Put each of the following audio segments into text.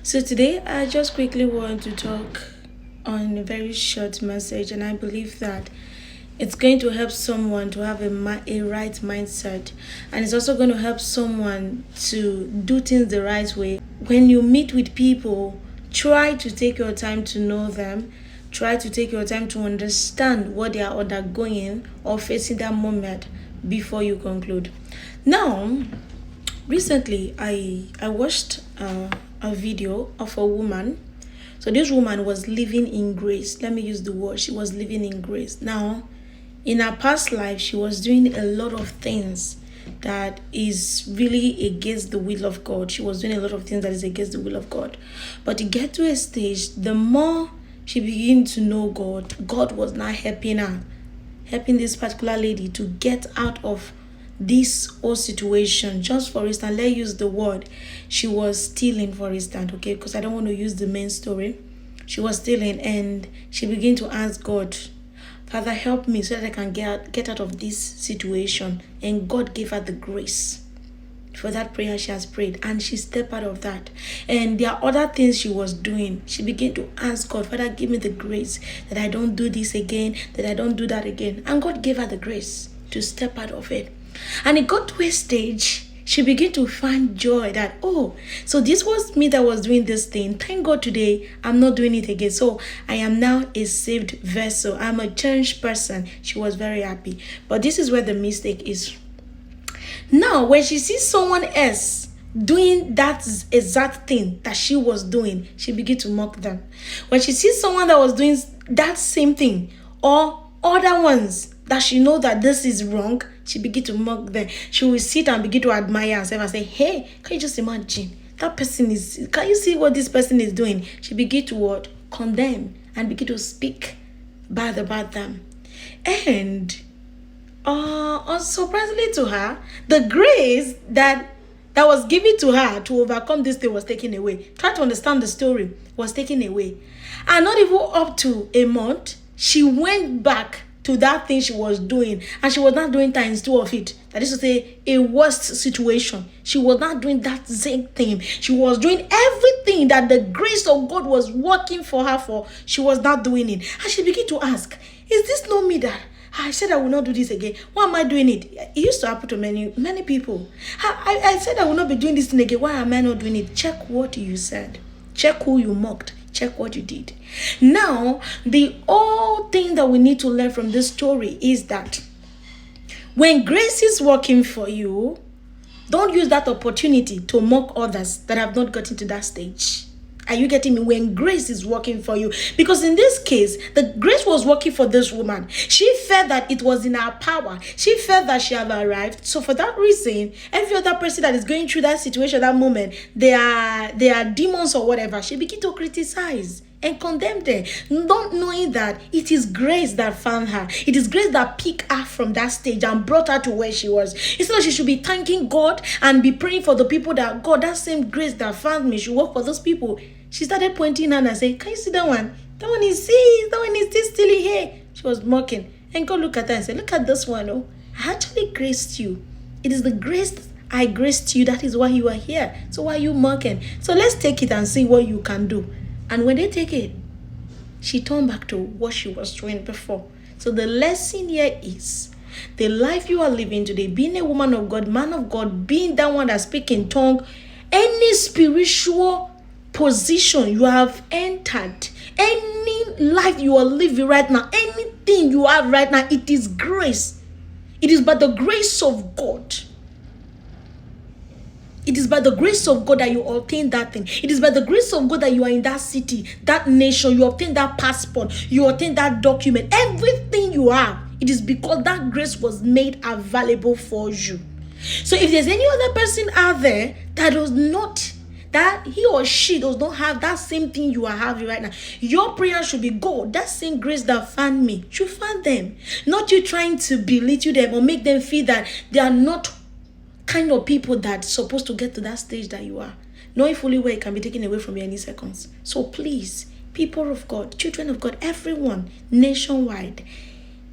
So today I just quickly want to talk on a very short message, and I believe that it's going to help someone to have a right mindset, and it's also going to help someone to do things the right way. When you meet with people, try to take your time to know them. Try to take your time to understand what they are undergoing or facing that moment before you conclude. Now, recently I watched a video of a woman. So this woman was living in grace. Let me use the word. She was living in grace. Now, in her past life, she was doing a lot of things that is really against the will of God. She was doing a lot of things that is against the will of God. But to get to a stage, the more she began to know God, God was not helping her, helping this particular lady to get out of this whole situation. Just for instance, let's use the word, she was stealing, for instance, okay, because I don't want to use the main story. She was stealing, and she began to ask God, Father, help me so that I can get out of this situation. And God gave her the grace for that prayer she has prayed, and she stepped out of that. And there are other things she was doing. She began to ask God, Father, give me the grace that I don't do this again, that I don't do that again. And God gave her the grace to step out of it. And it got to a stage, she began to find joy that, oh, so this was me that was doing this thing. Thank God today I'm not doing it again. So I am now a saved vessel. I'm a changed person. She was very happy. But this is where the mistake is. Now, when she sees someone else doing that exact thing that she was doing, she began to mock them. When she sees someone that was doing that same thing or other ones that she know that this is wrong, she begin to mock them. She will sit and begin to admire herself and say, hey, can you just imagine? That person is, can you see what this person is doing? She begin to what? Condemn and begin to speak bad about them. And surprisingly to her, the grace that was given to her to overcome this thing was taken away. Try to understand the story, was taken away. And not even up to a month, she went back to that thing she was doing, and she was not doing times two of it. That is to say, a worst situation. She was not doing that same thing. She was doing everything that the grace of God was working for her for. She was not doing it. And she began to ask, is this not me that I said I will not do this again? Why am I doing it? It used to happen to many people. I said I will not be doing this thing again. Why am I not doing it? Check what you said. Check who you mocked. Check what you did. Now, the whole thing that we need to learn from this story is that when grace is working for you, don't use that opportunity to mock others that have not gotten to that stage. Are you getting me? When grace is working for you. Because in this case, the grace was working for this woman. She felt that it was in her power. She felt that she had arrived. So for that reason, every other person that is going through that situation, that moment, they are demons or whatever, she began to criticize and condemn them, not knowing that it is grace that found her. It is grace that picked her from that stage and brought her to where she was. Instead of she should be thanking God and be praying for the people that, God, that same grace that found me should work for those people. She started pointing and saying, can you see that one? That one is still stealing here. She was mocking. And God looked at her and said, look at this one. Oh, I actually graced you. It is the grace I graced you. That is why you are here. So why are you mocking? So let's take it and see what you can do. And when they take it, she turned back to what she was doing before. So the lesson here is, the life you are living today, being a woman of God, man of God, being that one that speaks in tongue, any spiritual position you have entered, any life you are living right now, anything you have right now, it is grace. It is by the grace of God. It is by the grace of God that you obtain that thing. It is by the grace of God that you are in that city, that nation. You obtain that passport. You obtain that document. Everything you have, it is because that grace was made available for you. So if there's any other person out there that does not, that he or she does not have that same thing you are having right now, your prayer should be, God, that same grace that found me should find them. Not you trying to belittle them or make them feel that they are not kind of people that's supposed to get to that stage that you are, knowing fully well it can be taken away from you any seconds. So please, people of God, children of God, everyone, nationwide,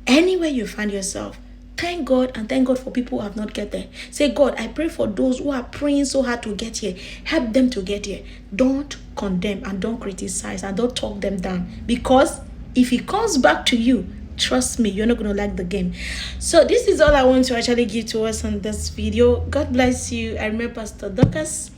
anywhere you find yourself, Thank God, and thank God for people who have not get there. Say, God, I pray for those who are praying so hard to get here. Help them to get here. Don't condemn and don't criticize and don't talk them down, because if it comes back to you, trust me, you're not going to like the game. So this is all I want to actually give to us on this video. God bless you. I remember Pastor Dorcas.